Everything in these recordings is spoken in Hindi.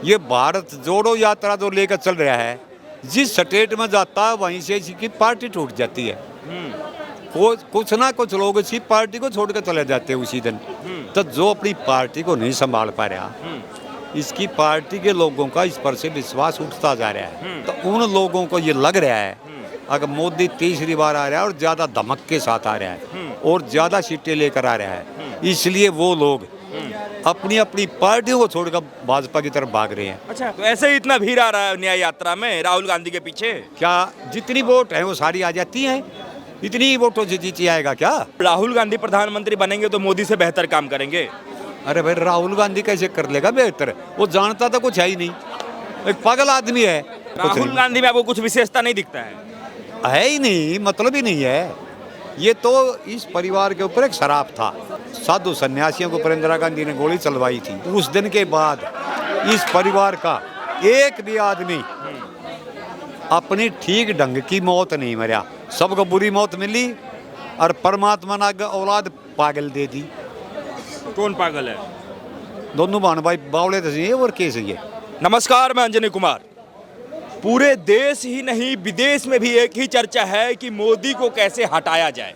ये भारत जोड़ो यात्रा जो लेकर चल रहा है, जिस स्टेट में जाता है वहीं से इसकी पार्टी टूट जाती है। कुछ ना कुछ लोग इसी पार्टी को छोड़कर चले जाते हैं उसी दिन। तो जो अपनी पार्टी को नहीं संभाल पा रहा, इसकी पार्टी के लोगों का इस पर से विश्वास उठता जा रहा है। तो उन लोगों को ये लग रहा है अगर मोदी तीसरी बार आ रहा है और ज़्यादा धमक के साथ आ रहा है और ज़्यादा सीटें लेकर आ रहा है, इसलिए वो लोग अपनी अपनी पार्टियों को छोड़कर भाजपा की तरफ भाग रहे हैं। अच्छा, तो ऐसे ही इतना भीड़ आ रहा है न्याय यात्रा में राहुल गांधी के पीछे? क्या जितनी वोट है वो सारी आ जाती हैं? इतनी वोटों से जीती आएगा क्या? राहुल गांधी प्रधानमंत्री बनेंगे तो मोदी से बेहतर काम करेंगे। अरे भाई, राहुल गांधी कैसे कर लेगा बेहतर? वो जानता तो कुछ है ही नहीं, एक पागल आदमी है। राहुल गांधी में आपको कुछ विशेषता नहीं दिखता है ही नहीं, मतलब ही नहीं है। ये तो इस परिवार के ऊपर एक शराब था। साधु सन्यासियों को इंदिरा गांधी ने गोली चलवाई थी। उस दिन के बाद इस परिवार का एक भी आदमी अपनी ठीक ढंग की मौत नहीं मरा। सबको बुरी मौत मिली और परमात्मा ने औलाद पागल दे दी। कौन पागल है? दोनों बहन भाई बावले तो सही है और कैसे ये। नमस्कार, मैं अंजनी कुमार। पूरे देश ही नहीं विदेश में भी एक ही चर्चा है कि मोदी को कैसे हटाया जाए।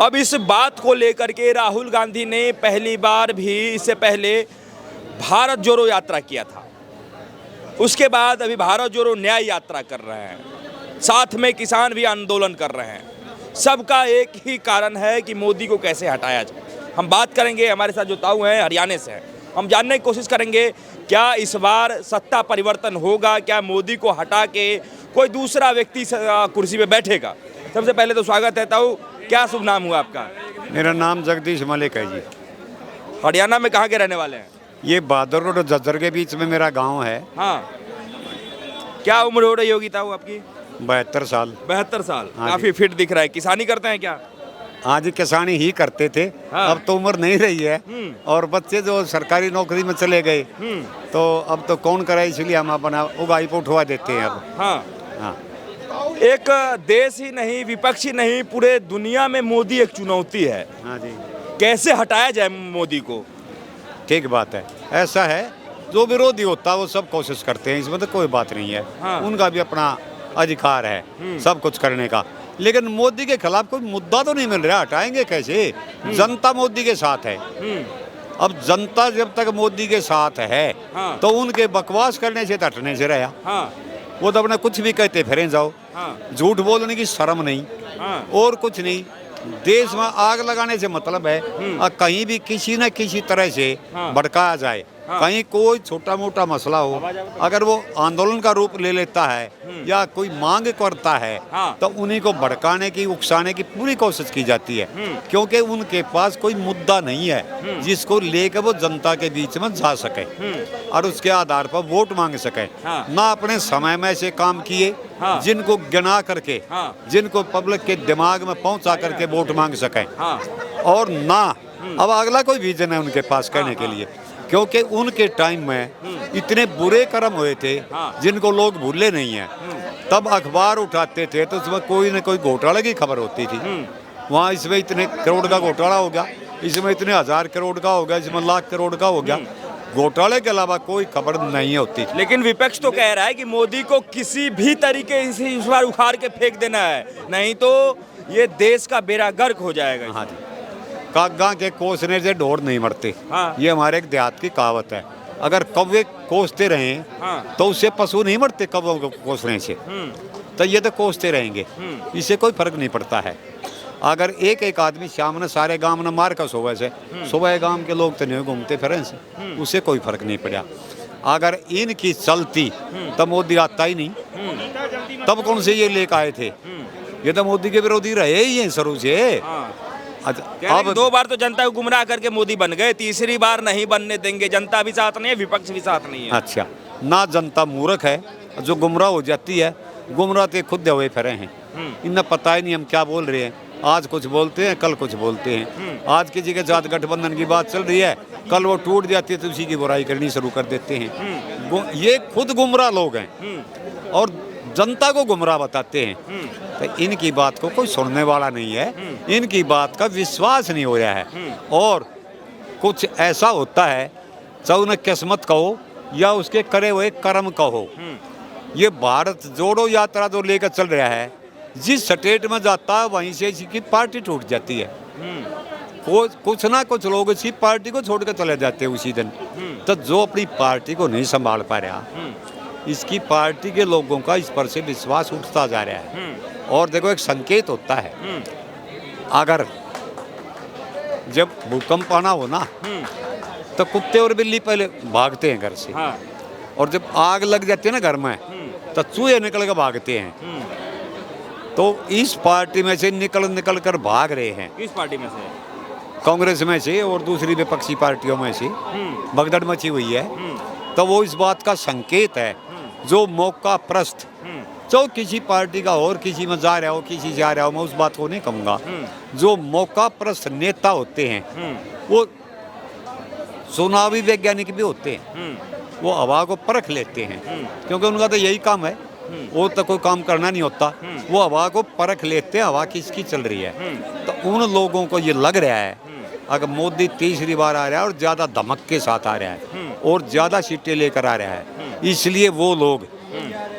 अब इस बात को लेकर के राहुल गांधी ने पहली बार भी इससे पहले भारत जोड़ो यात्रा किया था। उसके बाद अभी भारत जोड़ो न्याय यात्रा कर रहे हैं, साथ में किसान भी आंदोलन कर रहे हैं। सबका एक ही कारण है कि मोदी को कैसे हटाया जाए। हम बात करेंगे, हमारे साथ जो ताऊ हैं हरियाणा से हैं, हम जानने की कोशिश करेंगे क्या इस बार सत्ता परिवर्तन होगा, क्या मोदी को हटा के कोई दूसरा व्यक्ति कुर्सी पे बैठेगा। सबसे पहले तो स्वागत है ताऊ, क्या शुभ नाम हुआ आपका? मेरा नाम जगदीश मलिक है जी। हरियाणा में कहाँ के रहने वाले हैं? ये बहादुरगढ़ और झज्जर के बीच में मेरा गांव है। हाँ, क्या उम्र हो रही होगी ताऊ आपकी? 72 साल। 72 साल, हाँ काफी फिट दिख रहा है। किसानी करते हैं क्या? आज किसानी ही करते थे। हाँ। अब तो उम्र नहीं रही है और बच्चे जो सरकारी नौकरी में चले गए तो अब तो कौन करे, इसलिए हम अपना उगाई पे उठवा देते हैं अब। हाँ हाँ। एक देश ही नहीं, विपक्ष ही नहीं, पूरे दुनिया में मोदी एक चुनौती है। हाँ जी, कैसे हटाया जाए मोदी को? ठीक बात है। ऐसा है, जो विरोधी होता है वो सब कोशिश करते हैं, इसमें तो कोई बात नहीं है। हाँ। उनका भी अपना अधिकार है सब कुछ करने का, लेकिन मोदी के खिलाफ कोई मुद्दा तो नहीं मिल रहा। हटाएंगे कैसे? जनता मोदी के साथ है। अब जनता जब तक मोदी के साथ है हाँ। तो उनके बकवास करने से हटने से रहा। हाँ। वो तो अपने कुछ भी कहते फिरें जाओ। हाँ। झूठ बोलने की शर्म नहीं हाँ। और कुछ नहीं। देश में आग लगाने से मतलब है और कहीं भी किसी न किसी तरह से हाँ। भड़काया जाए। हाँ। कहीं कोई छोटा मोटा मसला हो, अगर वो आंदोलन का रूप ले लेता है या कोई मांग करता है हाँ। तो उन्हीं को भड़काने की, उकसाने की पूरी कोशिश की जाती है, क्योंकि उनके पास कोई मुद्दा नहीं है जिसको लेकर वो जनता के बीच में जा सके और उसके आधार पर वोट मांग सके। हाँ। ना अपने समय में ऐसे काम किए हाँ। जिनको गिना करके, हाँ। जिनको पब्लिक के दिमाग में पहुंचा करके वोट मांग सके, हाँ। और ना अब अगला कोई विजन है उनके पास कहने के लिए, क्योंकि उनके टाइम में इतने बुरे कर्म हुए थे हाँ। जिनको लोग भूले नहीं हैं। तब अखबार उठाते थे तो उसमें कोई न कोई घोटाले की खबर होती थी। वहाँ इसमें इतने करोड़ का घोटाला हो गया, इसमें इतने 1000 करोड़ का हो गया, इसमें लाख करोड़ का हो गया। घोटाले के अलावा कोई खबर नहीं होती। लेकिन विपक्ष तो कह रहा है कि मोदी को किसी भी तरीके से इस बार उखाड़ के फेंक देना है, नहीं तो ये देश का बेड़ा गर्क हो जाएगा। हाँ जी, कागा के कोसने से ढोर नहीं मरते। हाँ। ये हमारे एक देहात की कहावत है। अगर कौवे कोसते रहें हाँ। तो उससे पशु नहीं मरते कौवों को कोसने से, तो ये तो कोसते रहेंगे, इससे कोई फर्क नहीं पड़ता है। अगर एक एक आदमी शाम ने सारे गांव ने मार कर सुबह से, सुबह गांव के लोग तो नहीं घूमते फिरें से, उससे कोई फर्क नहीं पड़ा। अगर इनकी चलती तब मोदी आता ही नहीं, तब कौन से ये लेकर आए थे? ये तो मोदी के विरोधी रहे ही हैं शुरू से। अब 2 बार तो जनता को गुमराह करके मोदी बन गए, तीसरी बार नहीं बनने देंगे। जनता भी साथ नहीं है, विपक्ष भी साथ नहीं है। अच्छा, ना जनता मूर्ख है जो गुमराह हो जाती है, गुमराह तो खुद हुए फिरे हैं। इन्हें पता ही नहीं हम क्या बोल रहे हैं। आज कुछ बोलते हैं, कल कुछ बोलते हैं। आज किसी के साथ गठबंधन की बात चल रही है, कल वो टूट जाती है तो उसी की बुराई करनी शुरू कर देते हैं। ये खुद गुमराह लोग हैं और जनता को गुमराह बताते हैं। तो इनकी बात को कोई सुनने वाला नहीं है, इनकी बात का विश्वास नहीं हो रहा है। और कुछ ऐसा होता है, चाहे उन्हें किस्मत कहो या उसके करे हुए कर्म का हो। ये भारत जोड़ो यात्रा जो लेकर चल रहा है, जिस स्टेट में जाता है वहीं से इसकी पार्टी टूट जाती है। कुछ ना कुछ लोग इसी पार्टी को छोड़ कर चले जाते हैं उसी दिन। तो जो अपनी पार्टी को नहीं संभाल पा रहा, इसकी पार्टी के लोगों का इस पर से विश्वास उठता जा रहा है। और देखो, एक संकेत होता है, अगर जब भूकंप आना हो ना, तो कुत्ते और बिल्ली पहले भागते हैं घर से। हाँ। और जब आग लग जाती है ना घर में, तो चूहे निकल कर भागते हैं। तो इस पार्टी में से निकल कर भाग रहे हैं। किस पार्टी में से? कांग्रेस में से और दूसरी विपक्षी पार्टियों में से भगदड़ मची हुई है। तो वो इस बात का संकेत है, जो मौका प्रस्त जो किसी पार्टी का और किसी में जा रहा हो, किसी जा रहा हो, मैं उस बात को नहीं कहूँगा। जो मौका प्रस्त नेता होते हैं, वो चुनावी वैज्ञानिक भी होते हैं। वो हवा को परख लेते हैं, क्योंकि उनका तो यही काम है। वो तो कोई काम करना नहीं होता, वो हवा को परख लेते हैं, हवा किसकी चल रही है। तो उन लोगों को ये लग रहा है, अगर मोदी तीसरी बार आ रहा है और ज़्यादा धमक के साथ आ रहा है और ज़्यादा सीटें लेकर आ रहा है, इसलिए वो लोग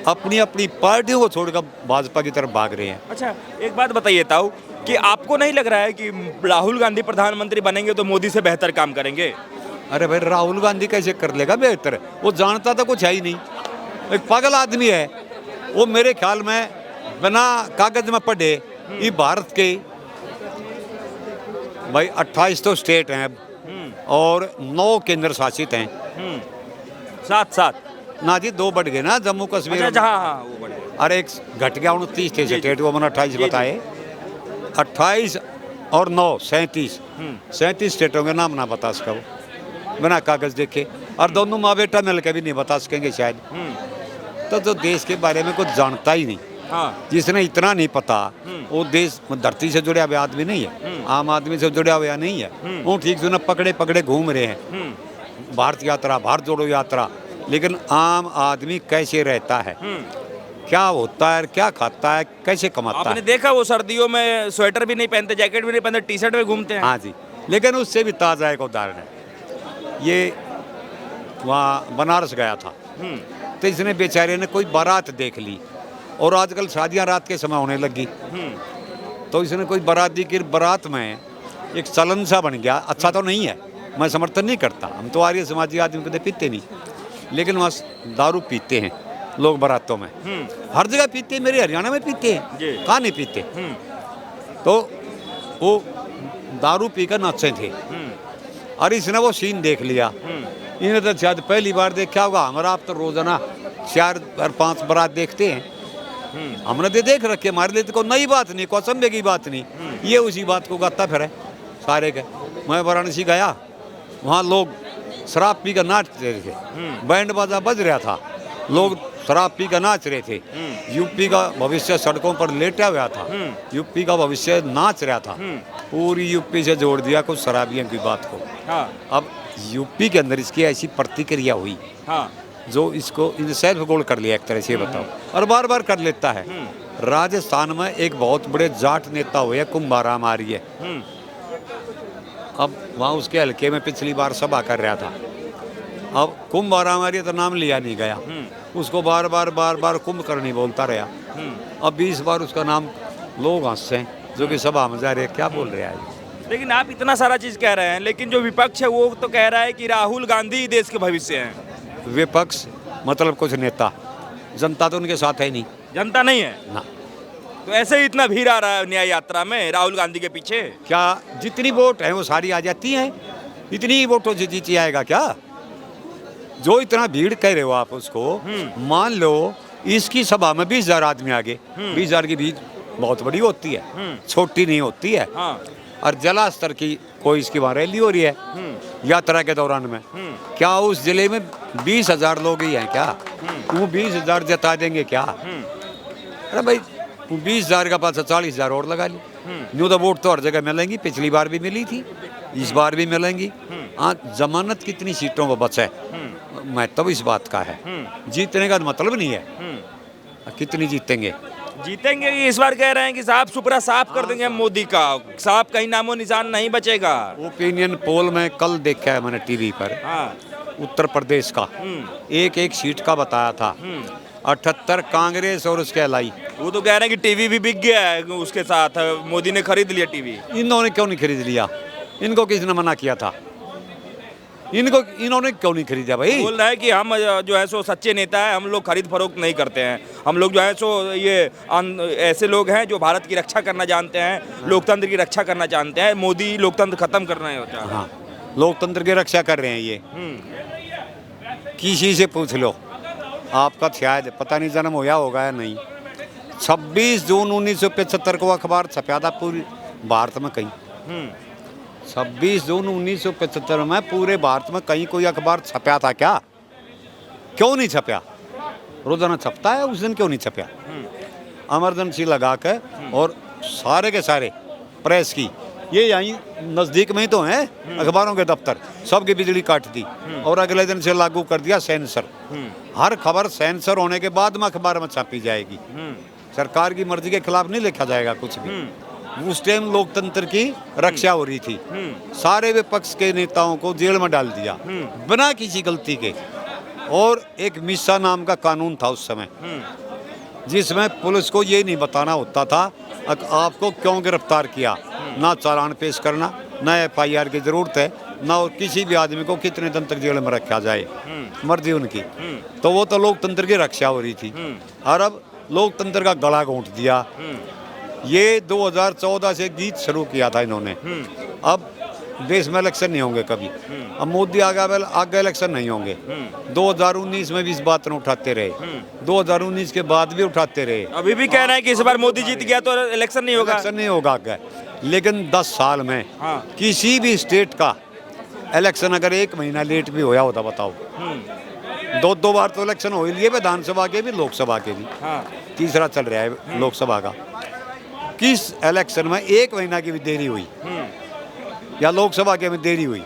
अपनी अपनी पार्टियों को छोड़कर भाजपा की तरफ भाग रहे हैं। अच्छा, एक बात बताइए ताऊ, कि आपको नहीं लग रहा है कि राहुल गांधी प्रधानमंत्री बनेंगे तो मोदी से बेहतर काम करेंगे? अरे भाई, राहुल गांधी कैसे कर लेगा बेहतर? वो जानता तो कुछ है ही नहीं, एक पागल आदमी है वो। मेरे ख्याल में बिना कागज में पढ़े ये भारत के भाई 28 तो स्टेट हैं और 9 केंद्र शासित हैं। साथ ना जी, 2 बढ़ गए ना, जम्मू कश्मीर। अच्छा, हाँ, वो बढ़े। अरे एक घट गया, 29 थे स्टेट, वो मैंने 28 बताए। 28 और 9 37 स्टेटों के नाम ना बता सका वो बिना कागज देखे, और दोनों माँ बेटा मिल के भी नहीं बता सकेंगे शायद। तो जो देश के बारे में कुछ जानता ही नहीं, जिसने इतना नहीं पता, वो देश धरती से जुड़ा हुआ आदमी नहीं है, आम आदमी से जुड़ा हुआ नहीं है। वो ठीक से पकड़े घूम रहे हैं भारत यात्रा, भारत जोड़ो यात्रा, लेकिन आम आदमी कैसे रहता है, क्या होता है, क्या खाता है, कैसे कमाता है। आपने देखा वो सर्दियों में स्वेटर भी नहीं पहनते, जैकेट भी नहीं पहनते, टी शर्ट में घूमते हैं। हाँ जी, लेकिन उससे भी ताज़ा एक उदाहरण है, ये वहाँ बनारस गया था, तो इसने बेचारे ने कोई बारात देख ली, और आजकल शादियाँ रात के समय होने लगी, तो इसने कोई बारात दी कि बारात में एक चलन सा बन गया। अच्छा तो नहीं है, मैं समर्थन नहीं करता, हम तो आर्य समाजी आदमी कभी पीते नहीं, लेकिन वहाँ दारू पीते हैं लोग बारातों में, हर जगह पीते हैं। मेरे हरियाणा में पीते हैं, कहाँ नहीं पीते। तो वो दारू पीकर नाचे थे, और इसने वो सीन देख लिया। इन्हें तो शायद पहली बार देखा होगा, हमारा आप तो रोजाना 4 और 5 बारात देखते हैं, हमने तो देख रखे, हमारे लिए तो कोई नई बात नहीं, कोई असंभव की बात नहीं। ये उसी बात को गाता फिर है सारे के। मैं वाराणसी गया, वहाँ लोग शराब पी कर नाच रहे थे, बैंड बाजा बज रहा था, लोग शराब पी कर नाच रहे थे। यूपी का भविष्य सड़कों पर लेटा हुआ था, यूपी का भविष्य नाच रहा था। पूरी यूपी से जोड़ दिया कुछ शराबियों की बात को। अब यूपी के अंदर इसकी ऐसी प्रतिक्रिया हुई, जो इसको इन सेल्फ गोल कर लिया एक तरह से, बताओ, और बार बार कर लेता है। राजस्थान में एक बहुत बड़े जाट नेता हुए कुंभाराम आर्य, अब वहाँ उसके हल्के में पिछली बार सभा कर रहा था। अब कुंभाराम आर्य तो नाम लिया नहीं गया, उसको बार बार कुंभकर्णी बोलता रहा। अब 20 बार उसका नाम लोग हंसते हैं, जो कि सभा में जा रहे, क्या बोल रहा है। लेकिन आप इतना सारा चीज कह रहे हैं, लेकिन जो विपक्ष है वो तो कह रहा है कि राहुल गांधी देश के भविष्य हैं। विपक्ष मतलब कुछ नेता, जनता तो उनके साथ है नहीं, जनता नहीं है ना। तो ऐसे ही इतना भीड़ आ रहा है न्याय यात्रा में राहुल गांधी के पीछे। क्या जितनी वोट है वो सारी आ जाती हैं? इतनी ही वोटों से जीत आएगा क्या? जो इतना भीड़ कह रहे हो आप उसको, मान लो इसकी सभा में 20,000 आदमी आ गए, 20,000 की भीड़ बहुत बड़ी होती है, छोटी नहीं होती है। और जला स्तर की कोई इसकी वहाँ रैली हो रही है यात्रा के दौरान में, क्या उस जिले में 20,000 लोग ही हैं क्या? वो 20,000 जता देंगे क्या? अरे भाई 20,000 का पास 40,000 और लगा ली। न्यू तो वोट तो हर जगह मिलेंगी, पिछली बार भी मिली थी, इस बार भी मिलेंगी। हाँ, जमानत कितनी सीटों को बचा है, महत्व इस बात का है, जीतने का मतलब नहीं है कितनी जीतेंगे। जीतेंगे इस बार कह रहे हैं कि साफ सुथरा साफ कर देंगे मोदी का, साफ कहीं नामो निशान नहीं बचेगा। ओपिनियन पोल में कल देखा है मैंने टीवी पर, उत्तर प्रदेश का, एक एक सीट का बताया था। 78 कांग्रेस और उसके अलाई। वो तो कह रहे हैं कि टीवी भी बिक गया है उसके साथ, मोदी ने खरीद लिया टीवी। इन्होंने क्यों नहीं खरीद लिया? इनको किसने मना किया था? इन्होंने क्यों नहीं खरीदा भाई? बोल रहा है कि हम जो है सो सच्चे नेता है, हम लोग खरीद फरोख्त नहीं करते हैं, हम लोग जो है सो ये ऐसे लोग हैं जो भारत की रक्षा करना जानते हैं, लोकतंत्र की रक्षा करना जानते हैं। मोदी लोकतंत्र खत्म करना है होता है। हाँ, लोकतंत्र की रक्षा कर रहे हैं ये। किसी से पूछ लो, आपका शायद पता नहीं जन्म होया होगा या नहीं। 26 जून 1975 को अखबार छपा था पूरे भारत में कहीं। 26 जून 1975 में पूरे भारत में कहीं कोई अखबार छपा था क्या? क्यों नहीं छपा? रोजाना छपता है, उस दिन क्यों नहीं छपा? इमरजेंसी लगा के और सारे के सारे प्रेस की, ये यहीं नज़दीक में ही तो हैं अखबारों के दफ्तर, सबकी बिजली काट दी और अगले दिन से लागू कर दिया सेंसर। हर खबर सेंसर होने के बाद में अखबार में छापी जाएगी। सरकार की मर्जी के खिलाफ नहीं लिखा जाएगा कुछ भी। उस टाइम लोकतंत्र की रक्षा हो रही थी। सारे विपक्ष के नेताओं को जेल में डाल दिया बिना किसी गलती के। और एक मिसा नाम का कानून था उस समय, जिसमें पुलिस को ये नहीं बताना होता था आपको क्यों गिरफ्तार किया, ना चालान पेश करना, ना FIR की जरूरत है, ना और किसी भी आदमी को कितने दिन तक जेल में रखा जाए, मर्जी उनकी। तो वो तो लोकतंत्र की रक्षा हो रही थी। और अब लोकतंत्र का गला घोंट दिया। ये 2014 से गीत शुरू किया था इन्होंने। अब देश में इलेक्शन नहीं होंगे कभी। अब मोदी आगे इलेक्शन नहीं होंगे। 2019 में भी इस बात ने उठाते रहे, 2019 के बाद भी उठाते रहे। अभी भी कह रहे हैं कि इस बार मोदी जीत गया तो इलेक्शन नहीं होगा। इलेक्शन नहीं होगा आगे। लेकिन 10 साल में किसी भी स्टेट का इलेक्शन अगर 1 महीना लेट भी होया होता, बताओ। 2 बार तो इलेक्शन हो ही लिए, विधानसभा के भी लोकसभा के भी। तीसरा चल रहा है लोकसभा का। किस इलेक्शन में 1 महीना की भी देरी हुई या लोकसभा के में देरी हुई?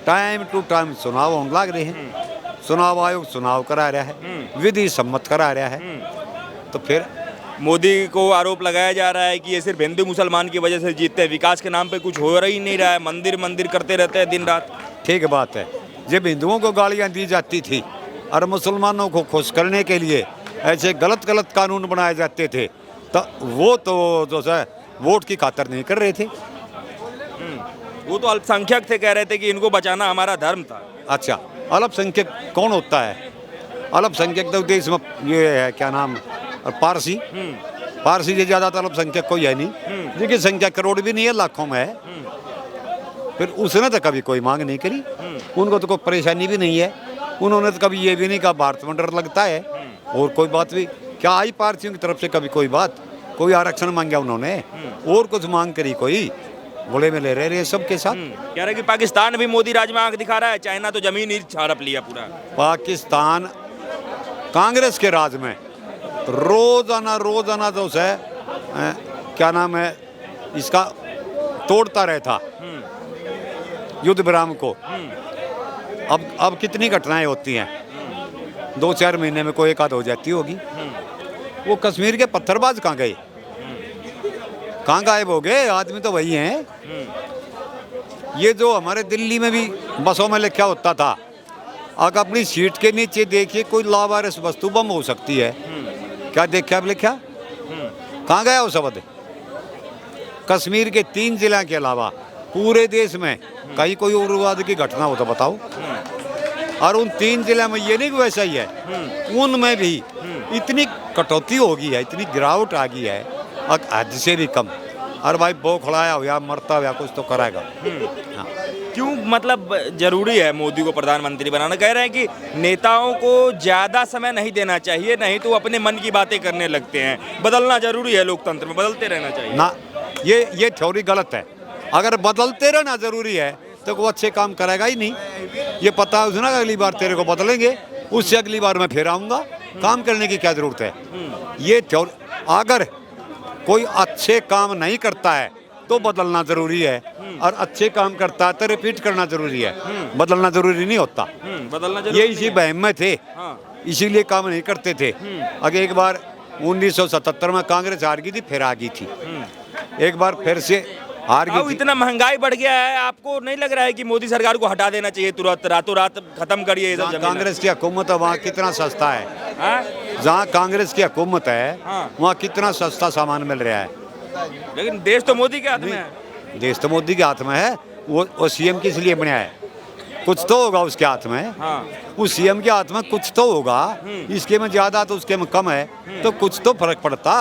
टाइम टू टाइम चुनाव होने लग रहे हैं। चुनाव आयोग चुनाव करा रहा है, विधि सम्मत करा रहा है। तो फिर मोदी को आरोप लगाया जा रहा है कि ये सिर्फ हिंदू मुसलमान की वजह से जीतते हैं, विकास के नाम पे कुछ हो रही नहीं रहा है, मंदिर मंदिर करते रहते हैं दिन रात। ठीक बात है। जब हिंदुओं को गालियां दी जाती थी और मुसलमानों को खुश करने के लिए ऐसे गलत गलत कानून बनाए जाते थे, तो वो तो जो है वोट की खातिर नहीं कर रहे थे। वो तो अल्पसंख्यक थे, कह रहे थे कि इनको बचाना हमारा धर्म था। अच्छा, अल्पसंख्यक कौन होता है? अल्पसंख्यक तो देश में ये है क्या नाम, पारसी। पारसी से ज़्यादा तो अल्पसंख्यक कोई है नहीं, जिनकी संख्या करोड़ भी नहीं है, लाखों में है। फिर उसने तो कभी कोई मांग नहीं करी, उनको तो कोई परेशानी भी नहीं है। उन्होंने तो कभी ये भी नहीं कहा भारत में डर लगता है, और कोई बात भी क्या आई पारसियों की तरफ से कभी कोई बात, कोई आरक्षण मांगा उन्होंने और कुछ मांग करी कोई? गोले में ले रहे सबके साथ। कह रहे कि पाकिस्तान भी मोदी राज में आंख दिखा रहा है, चाइना तो जमीन ही हड़प लिया पूरा। पाकिस्तान कांग्रेस के राज में रोजाना तो है क्या नाम है इसका, तोड़ता रहता युद्ध विराम को। अब कितनी घटनाएं होती हैं, 2-4 महीने में कोई एक आध हो जाती होगी। वो कश्मीर के पत्थरबाज कहाँ गए, कहाँ गायब हो गए? आदमी तो वही हैं। ये जो हमारे दिल्ली में भी बसों में लिखा होता था, अगर अपनी सीट के नीचे देखिए कोई लावारिस वस्तु बम हो सकती है, क्या देखा अब लिखा? कहाँ गया वो शब्द? कश्मीर के 3 जिला के अलावा पूरे देश में कहीं कोई उग्रवाद की घटना हो तो बताओ। और उन 3 जिला में ये नहीं कि वैसा ही है, उनमें भी इतनी कटौती हो गई है, इतनी गिरावट आ गई है हद से भी कम। और भाई बौखलाया हो या मरता हो या कुछ तो कराएगा। हाँ। क्यों मतलब जरूरी है मोदी को प्रधानमंत्री बनाना? कह रहे हैं कि नेताओं को ज़्यादा समय नहीं देना चाहिए, नहीं तो अपने मन की बातें करने लगते हैं। बदलना जरूरी है, लोकतंत्र में बदलते रहना चाहिए ना। ये थ्योरी गलत है। अगर बदलते रहना जरूरी है तो वो अच्छे काम करेगा ही नहीं। ये पता है उसे ना, अगली बार तेरे को बदलेंगे, उससे अगली बार मैं फिर आऊँगा। काम करने की क्या जरूरत है? ये थ्योरी, अगर कोई अच्छे काम नहीं करता है तो बदलना जरूरी है, और अच्छे काम करता है तो रिपीट करना जरूरी है। बदलना जरूरी नहीं होता। बदलना जरूरी ये इसी बहम में थे, इसीलिए काम नहीं करते थे। अगर एक बार 1977 में कांग्रेस हार गई थी, फिर आ गई थी। एक बार फिर से हार अब गई थी। इतना महंगाई बढ़ गया है, आपको नहीं लग रहा है कि मोदी सरकार को हटा देना चाहिए तुरंत, रातों रात खत्म करिए ये सब जहाँ जमीन? कांग्रेस की हुकूमत है वहाँ कितना सस्ता है, हाँ? जहाँ कांग्रेस की हुकूमत है हाँ। वहाँ कितना सस्ता सामान मिल रहा है। लेकिन देश तो मोदी के हाथ में है। देश तो मोदी के हाथ में है, वो सीएम किस लिए बना है, कुछ तो होगा उसके हाथ में। हाँ। उस सीएम के हाथ में कुछ तो होगा, इसके में ज़्यादा तो उसके में कम है, तो कुछ तो फर्क पड़ता।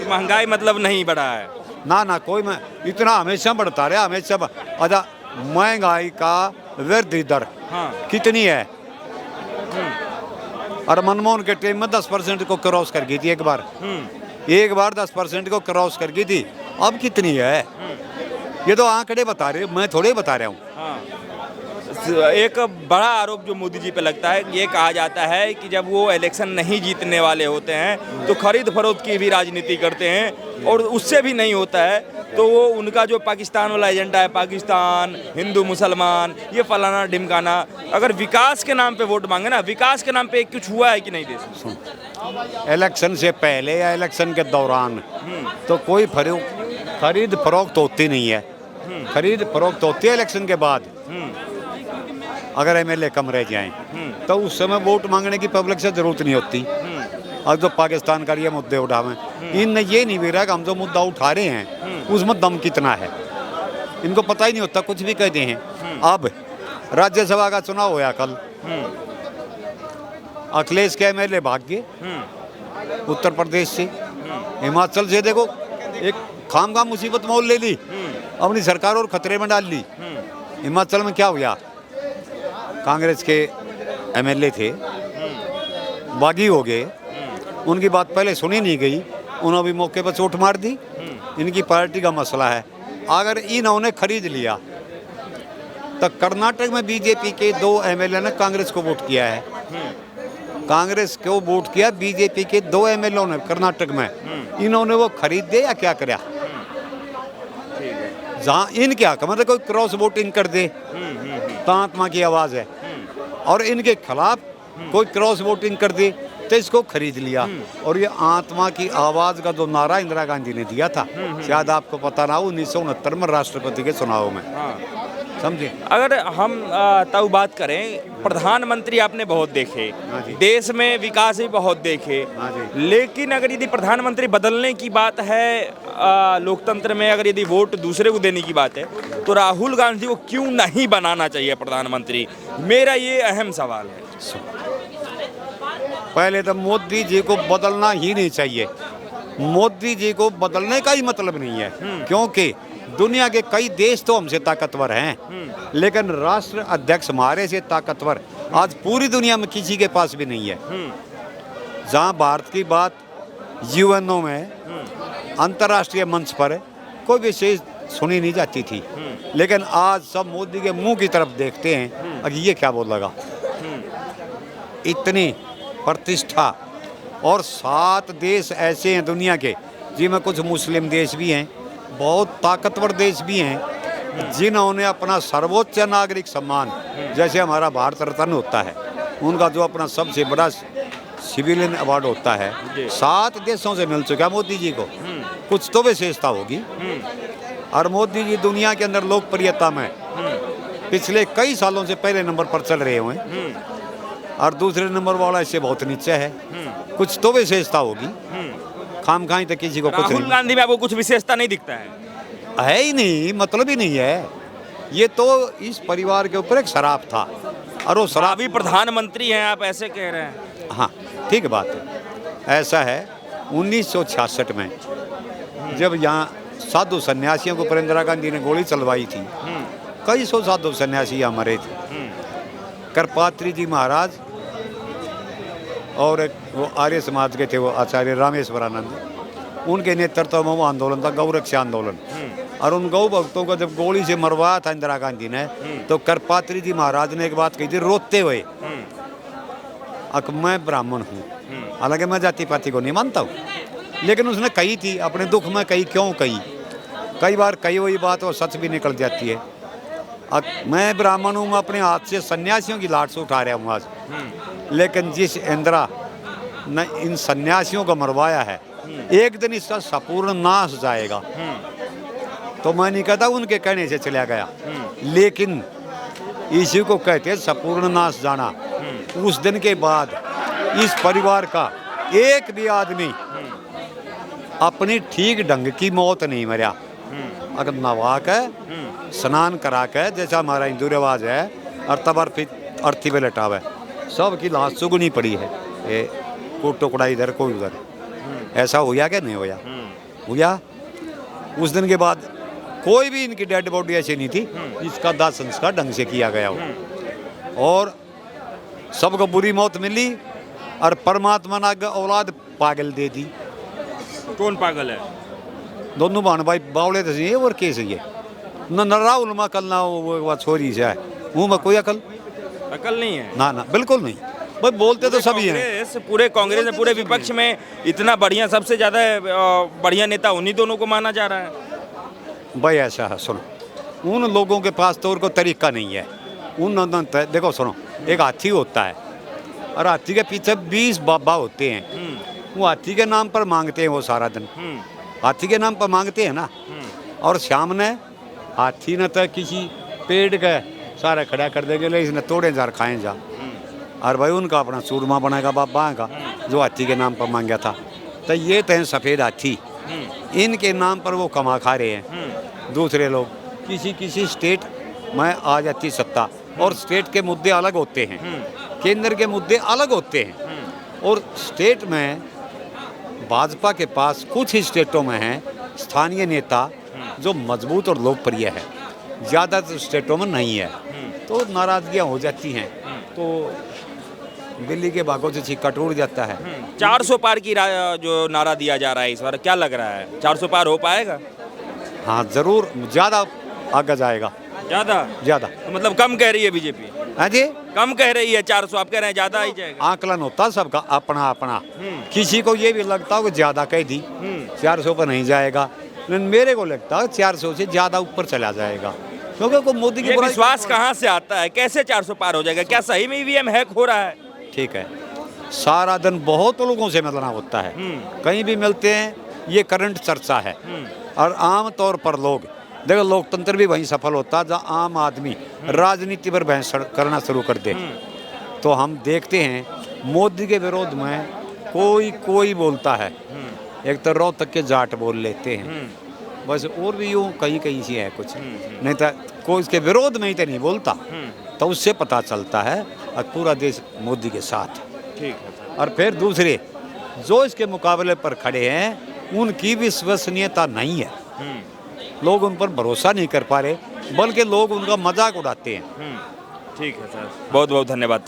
महंगाई मतलब नहीं बढ़ा है। ना ना कोई में इतना हमेशा बढ़ता रहा, हमेशा अच्छा महंगाई का वृद्धि दर हाँ। कितनी है, और मनमोहन के टाइम में 10% को क्रॉस कर गई थी एक बार 10% को क्रॉस कर गई थी, अब कितनी है? ये तो आंकड़े बता रहे, मैं थोड़े बता रहा हूँ। हाँ। एक बड़ा आरोप जो मोदी जी पे लगता है, ये कहा जाता है कि जब वो इलेक्शन नहीं जीतने वाले होते हैं तो खरीद फरोख्त की भी राजनीति करते हैं, और उससे भी नहीं होता है तो वो उनका जो पाकिस्तान वाला एजेंडा है, पाकिस्तान, हिंदू मुसलमान, ये फलाना ढिमकाना, अगर विकास के नाम पे वोट मांगे ना, विकास के नाम पे कुछ हुआ है कि नहीं देश में? इलेक्शन से पहले या इलेक्शन के दौरान तो कोई खरीद फरोख्त होती नहीं है, खरीद फरोख्त होती है इलेक्शन के बाद। अगर एमएलए कम रह जाएं तो उस समय वोट मांगने की पब्लिक से जरूरत नहीं होती। अब जो पाकिस्तान का ये मुद्दे उठावें, इनने ये नहीं भी रहा कि हम जो मुद्दा उठा रहे हैं उसमें दम कितना है, इनको पता ही नहीं होता, कुछ भी कहते हैं। अब राज्यसभा का चुनाव होया कल, अखिलेश के एमएलए भाग गए उत्तर प्रदेश से, हिमाचल से देखो एक खामखा मुसीबत मोल ले ली, अपनी सरकार और खतरे में डाल ली। हिमाचल में क्या हुआ, कांग्रेस के एमएलए थे बागी हो गए, उनकी बात पहले सुनी नहीं गई, उन्होंने भी मौके पर चोट मार दी। इनकी पार्टी का मसला है, अगर इन्होंने खरीद लिया तो कर्नाटक में बीजेपी के 2 एमएलए ने कांग्रेस को वोट किया है, कांग्रेस को वोट किया बीजेपी के 2 एमएलए ने कर्नाटक में, इन्होंने वो खरीदे या क्या कराया? जहाँ इनके हक में तो कोई क्रॉस वोटिंग कर दे तो आत्मा की आवाज़ है, और इनके खिलाफ कोई क्रॉस वोटिंग कर दे तो इसको खरीद लिया। और ये आत्मा की आवाज़ का जो नारा इंदिरा गांधी ने दिया था, शायद आपको पता ना हो, 1969 में राष्ट्रपति के चुनाव में, समझे। अगर हम तब बात करें, प्रधानमंत्री आपने बहुत देखे, हाँ जी। देश में विकास भी बहुत देखे, हाँ जी। लेकिन अगर यदि प्रधानमंत्री बदलने की बात है, लोकतंत्र में अगर यदि वोट दूसरे को देने की बात है, तो राहुल गांधी को क्यों नहीं बनाना चाहिए प्रधानमंत्री? मेरा ये अहम सवाल है। पहले तो मोदी जी को बदलना ही नहीं चाहिए, मोदी जी को बदलने का ही मतलब नहीं है, क्योंकि दुनिया के कई देश तो हमसे ताकतवर हैं, लेकिन राष्ट्र अध्यक्ष हमारे से ताकतवर आज पूरी दुनिया में किसी के पास भी नहीं है। जहाँ भारत की बात यूएनओ में, अंतर्राष्ट्रीय मंच पर कोई विशेष सुनी नहीं जाती थी, लेकिन आज सब मोदी के मुंह की तरफ देखते हैं, अब ये क्या बोलेगा। इतनी प्रतिष्ठा, और 7 देश ऐसे हैं दुनिया के जिनमें कुछ मुस्लिम देश भी हैं, बहुत ताकतवर देश भी हैं, जिन्होंने अपना सर्वोच्च नागरिक सम्मान, जैसे हमारा भारत रत्न होता है, उनका जो अपना सबसे बड़ा सिविलियन अवार्ड होता है, 7 देशों से मिल चुका है मोदी जी को, कुछ तो विशेषता होगी। और मोदी जी दुनिया के अंदर लोकप्रियता में पिछले कई सालों से पहले नंबर पर चल रहे हुए हैं, और दूसरे नंबर वाला इससे बहुत नीचे है, कुछ तो विशेषता होगी। खामखाई तो किसी को कुछ राहुल नहीं, गांधी में आपको कुछ विशेषता नहीं दिखता है ही नहीं, मतलब ही नहीं है। ये तो इस परिवार के ऊपर एक शराब था, और वो शराब अभी प्रधानमंत्री हैं, आप ऐसे कह रहे हैं। हाँ ठीक बात है। ऐसा है 1966 में जब यहाँ साधु सन्यासियों को इंदिरा गांधी ने गोली चलवाई थी, कई सौ साधु सन्यासी यहाँ मरे थे। करपात्री जी महाराज और एक वो आर्य समाज के थे, वो आचार्य रामेश्वरानंद, उनके नेतृत्व में वो आंदोलन था, गौ रक्षा आंदोलन। और उन गौ भक्तों को जब गोली से मरवाया था इंदिरा गांधी ने, तो करपात्री जी महाराज ने एक बात कही थी रोते हुए, मैं ब्राह्मण हूँ, हालांकि मैं जाति पाति को नहीं मानता हूँ, लेकिन उसने कही थी, अपने दुख में कही, क्यों कही, कई बार कही हुई बात वो सच भी निकल जाती है। मैं ब्राह्मण हूँ, मैं अपने हाथ से सन्यासियों की लाट से उठा रहा हूँ आज, लेकिन जिस इंदिरा ने इन सन्यासियों को मरवाया है, एक दिन इसका संपूर्ण नाश जाएगा। तो मैं नहीं कहता उनके कहने से चला गया, लेकिन इसी को कहते हैं संपूर्ण नाश जाना। उस दिन के बाद इस परिवार का एक भी आदमी अपनी ठीक ढंग की मौत नहीं मरा। अगर नवा के स्नान करा के, जैसा हमारा हिंदू रिवाज है, और तब अर्थी पे लटावे, सबकी लाश सुगनी पड़ी है। ये कोई टुकड़ा इधर कोई उधर, ऐसा हुआ क्या नहीं हुआ? हुआ। उस दिन के बाद कोई भी इनकी डेड बॉडी ऐसी नहीं थी जिसका दाह संस्कार ढंग से किया गया हो। और सबको बुरी मौत मिली, और परमात्मा ने आगे औलाद पागल दे दी। कौन पागल है? दोनों बहन भाई बावले तो सही, और कैसे ये न राहुल में अकल ना वो छोरी से है, मुँह में कोई अकल नहीं है। ना ना, बिल्कुल नहीं। भाई बोलते तो सभी हैं। पूरे कांग्रेस में, पूरे विपक्ष में इतना बढ़िया, सबसे ज्यादा बढ़िया नेता उन्हीं दोनों को माना जा रहा है। भाई ऐसा है, सुनो, उन लोगों के पास तो और कोई तरीका नहीं है। देखो सुनो, एक हाथी होता है और हाथी के पीछे 20 बाबा होते हैं। वो हाथी के नाम पर मांगते हैं, वो सारा दिन हाथी के नाम पर मांगते हैं ना। और शाम ने हाथी ने तो किसी पेड़ के सारा खड़ा कर देंगे, ले इसने तोड़े जार खाए जा। और भाई उनका अपना चूरमा बनेगा बाबा का, जो हाथी के नाम पर मांगा था। तो ये तो हैं सफ़ेद हाथी, इनके नाम पर वो कमा खा रहे हैं। दूसरे लोग किसी स्टेट में आ जाती सत्ता, और स्टेट के मुद्दे अलग होते हैं, केंद्र के मुद्दे अलग होते हैं। और स्टेट में भाजपा के पास कुछ ही स्टेटों में हैं स्थानीय नेता जो मजबूत और लोकप्रिय है, ज़्यादातर स्टेटों में नहीं है। तो नाराज़गियाँ हो जाती हैं, तो दिल्ली के भागों से छिक्का टूट जाता है। 400 पार की जो नारा दिया जा रहा है इस बार, क्या लग रहा है 400 पार हो पाएगा? हाँ ज़रूर, ज़्यादा आगे जाएगा। ज़्यादा तो मतलब कम कह रही है बीजेपी? हाँ जी, कम कह रही है 400, आप कह रहे हैं ज़्यादा ही जाएगा। आकलन होता है सबका अपना अपना। किसी को ये भी लगता हो कि ज़्यादा कह दी, 400 पर नहीं जाएगा, लेकिन मेरे को लगता है 400 से ज़्यादा ऊपर चला जाएगा। क्योंकि को मोदी की विश्वास कहाँ से आता है, कैसे 400 पार हो जाएगा? क्या सही में ईवीएम हैक हो रहा है? ठीक है, सारा दिन बहुत लोगों से मिलना होता है, कहीं भी मिलते हैं, ये करंट चर्चा है। और आम तौर पर लोग देखो, लोकतंत्र भी वहीं सफल होता है जहाँ आम आदमी राजनीति पर बहस करना शुरू कर दे। तो हम देखते हैं मोदी के विरोध में कोई बोलता है, एक तो रोहतक के जाट बोल लेते हैं, बस, और भी यूँ कहीं से है कुछ, नहीं तो कोई इसके विरोध में ही तो नहीं बोलता। तो उससे पता चलता है और पूरा देश मोदी के साथ है। ठीक है। और फिर दूसरे जो इसके मुकाबले पर खड़े हैं, उनकी विश्वसनीयता नहीं है, लोग उन पर भरोसा नहीं कर पा रहे, बल्कि लोग उनका मजाक उड़ाते हैं। ठीक है सर, बहुत बहुत धन्यवाद।